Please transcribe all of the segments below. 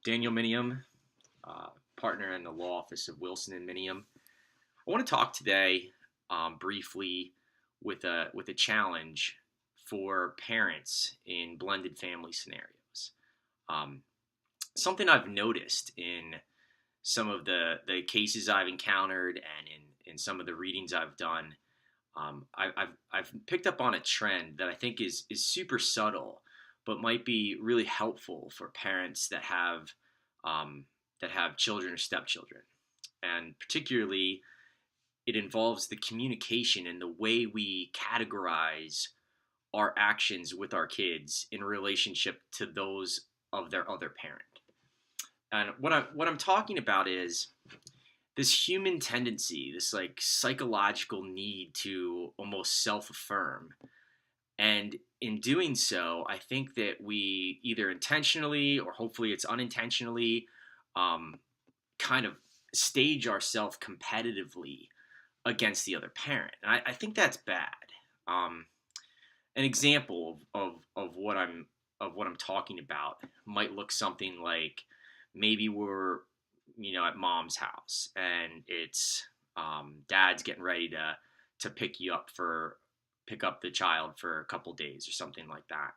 Daniel Minium, partner in the law office of Wilson and Minium. I want to talk today briefly with a challenge for parents in blended family scenarios. Um, Something I've noticed in some of the cases I've encountered and in some of the readings I've done, I've picked up on a trend that I think is super subtle, but might be really helpful for parents um, that have children or stepchildren, and particularly it involves the communication and the way we categorize our actions with our kids in relationship to those of their other parent. And what I'm talking about is this human tendency, this like psychological need to almost self-affirm. And in doing so, I think that we either intentionally or hopefully it's unintentionally um, kind of stage ourselves competitively against the other parent. And I think that's bad. Um, an example of what I'm talking about might look something like maybe we're at mom's house and it's dad's getting ready to pick up the child for a couple days or something like that,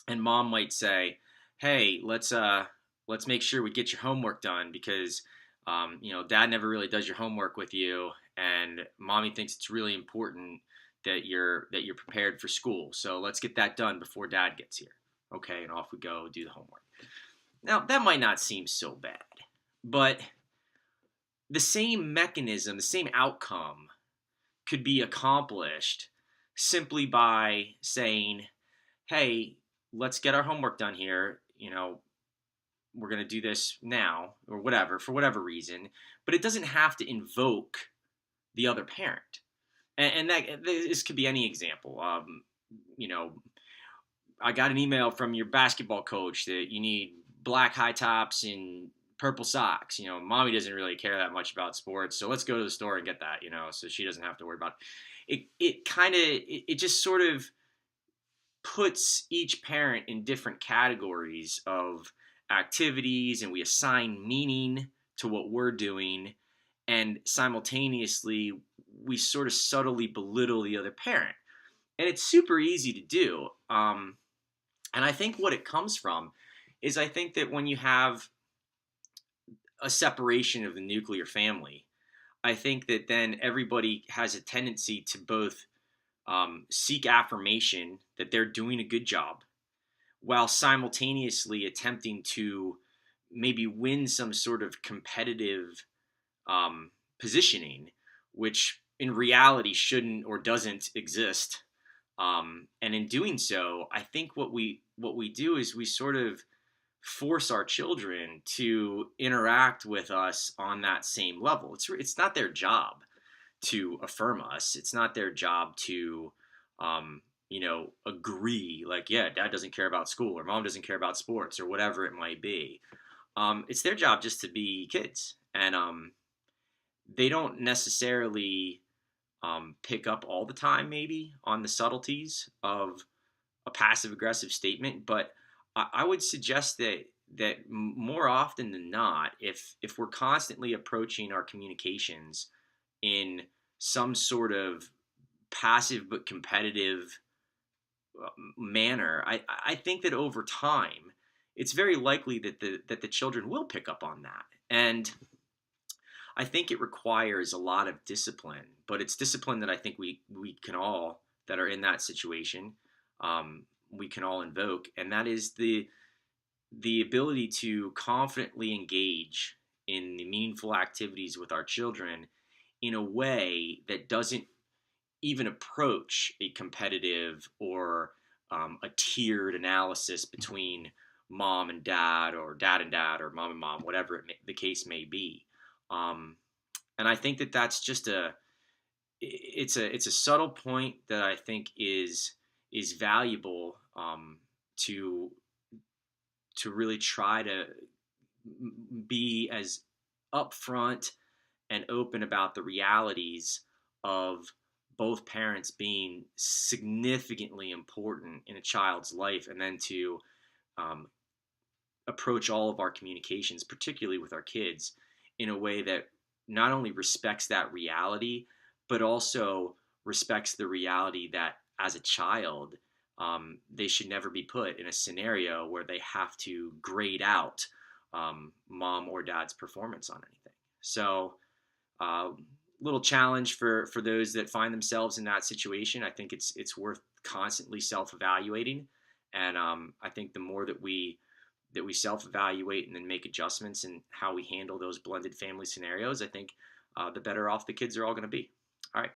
and mom might say, hey, let's make sure we get your homework done because dad never really does your homework with you, and mommy thinks it's really important that you're prepared for school. So let's get that done before dad gets here. Okay, and off we go do the homework. Now that might not seem so bad, but the same mechanism, the same outcome could be accomplished simply by saying, hey, let's get our homework done here. We're going to do this now or whatever, for whatever reason, but it doesn't have to invoke the other parent. And that this could be any example. You know, I got an email from your basketball coach that you need black high tops and purple socks. Mommy doesn't really care that much about sports, so let's go to the store and get that. So she doesn't have to worry about it. It just sort of puts each parent in different categories of activities, and we assign meaning to what we're doing, and simultaneously we sort of subtly belittle the other parent, and it's super easy to do. And I think what it comes from is I think that when you have a separation of the nuclear family, I think that then everybody has a tendency to both seek affirmation that they're doing a good job while simultaneously attempting to maybe win some sort of competitive positioning, which in reality shouldn't or doesn't exist. And in doing so, I think what we do is we sort of force our children to interact with us on that same level. It's not their job to affirm us. It's not their job to agree, like, yeah, dad doesn't care about school or mom doesn't care about sports or whatever it might be. It's their job just to be kids, and they don't necessarily pick up all the time, maybe, on the subtleties of a passive aggressive statement. But I would suggest that more often than not, if we're constantly approaching our communications in some sort of passive but competitive manner, I think that over time, it's very likely that the children will pick up on that. And I think it requires a lot of discipline, but it's discipline that I think we can all, that are in that situation, we can all invoke, and that is the ability to confidently engage in the meaningful activities with our children in a way that doesn't even approach a competitive or a tiered analysis between mom and dad or mom and mom, whatever the case may be. And I think that that's just it's a subtle point that I think is valuable, to really try to be as upfront and open about the realities of both parents being significantly important in a child's life, and then to um, approach all of our communications, particularly with our kids, in a way that not only respects that reality, but also respects the reality that as a child, they should never be put in a scenario where they have to grade out mom or dad's performance on anything. So, little challenge for those that find themselves in that situation. I think it's worth constantly self evaluating, and I think the more that we self evaluate and then make adjustments in how we handle those blended family scenarios, I think the better off the kids are all going to be.